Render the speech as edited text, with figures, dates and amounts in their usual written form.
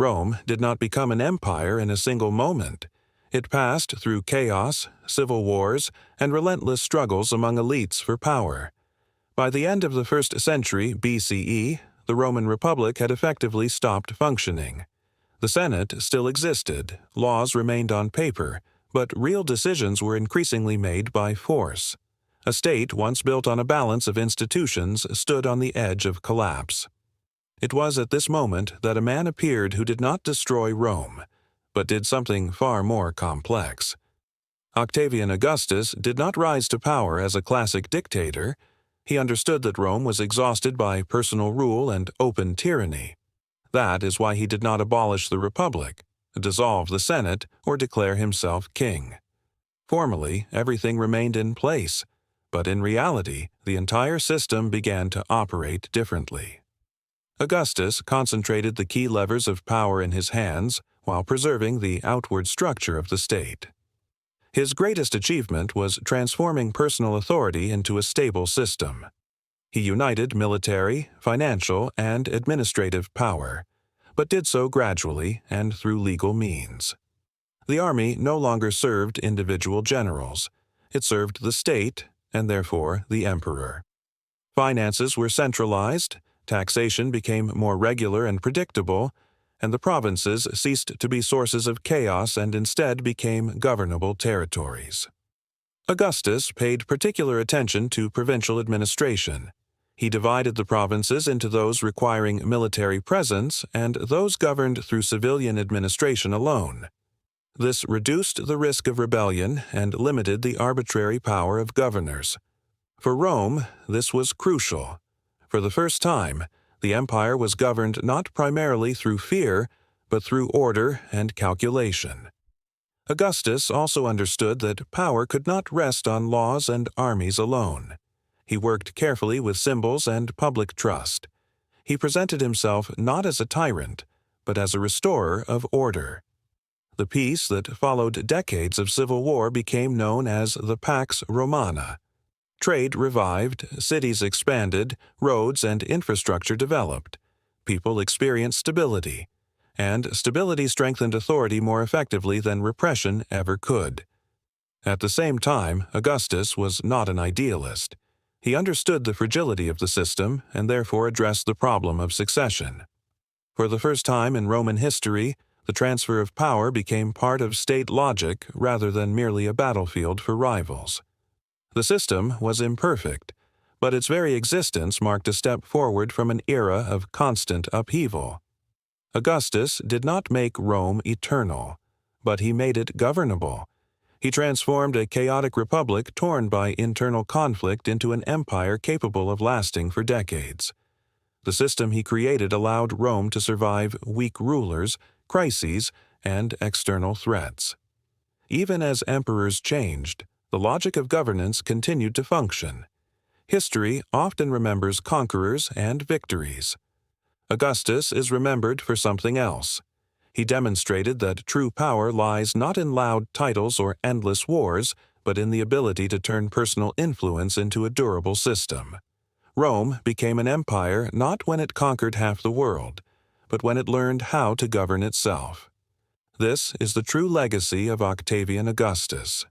Rome did not become an empire in a single moment. It passed through chaos, civil wars, and relentless struggles among elites for power. By the end of the 1st century BCE, the Roman Republic had effectively stopped functioning. The Senate still existed, laws remained on paper, but real decisions were increasingly made by force. A state once built on a balance of institutions stood on the edge of collapse. It was at this moment that a man appeared who did not destroy Rome, but did something far more complex. Octavian Augustus did not rise to power as a classic dictator. He understood that Rome was exhausted by personal rule and open tyranny. That is why he did not abolish the Republic, dissolve the Senate, or declare himself king. Formally, everything remained in place, but in reality, the entire system began to operate differently. Augustus concentrated the key levers of power in his hands while preserving the outward structure of the state. His greatest achievement was transforming personal authority into a stable system. He united military, financial, and administrative power, but did so gradually and through legal means. The army no longer served individual generals. It served the state, and therefore the emperor. Finances were centralized, taxation became more regular and predictable, and the provinces ceased to be sources of chaos and instead became governable territories. Augustus paid particular attention to provincial administration. He divided the provinces into those requiring military presence and those governed through civilian administration alone. This reduced the risk of rebellion and limited the arbitrary power of governors. For Rome, this was crucial. For the first time, the empire was governed not primarily through fear, but through order and calculation. Augustus also understood that power could not rest on laws and armies alone. He worked carefully with symbols and public trust. He presented himself not as a tyrant, but as a restorer of order. The peace that followed decades of civil war became known as the Pax Romana. Trade revived, cities expanded, roads and infrastructure developed. People experienced stability, and stability strengthened authority more effectively than repression ever could. At the same time, Augustus was not an idealist. He understood the fragility of the system and therefore addressed the problem of succession. For the first time in Roman history, the transfer of power became part of state logic rather than merely a battlefield for rivals. The system was imperfect, but its very existence marked a step forward from an era of constant upheaval. Augustus did not make Rome eternal, but he made it governable. He transformed a chaotic republic torn by internal conflict into an empire capable of lasting for decades. The system he created allowed Rome to survive weak rulers, crises, and external threats. Even as emperors changed, the logic of governance continued to function. History often remembers conquerors and victories. Augustus is remembered for something else. He demonstrated that true power lies not in loud titles or endless wars, but in the ability to turn personal influence into a durable system. Rome became an empire not when it conquered half the world, but when it learned how to govern itself. This is the true legacy of Octavian Augustus.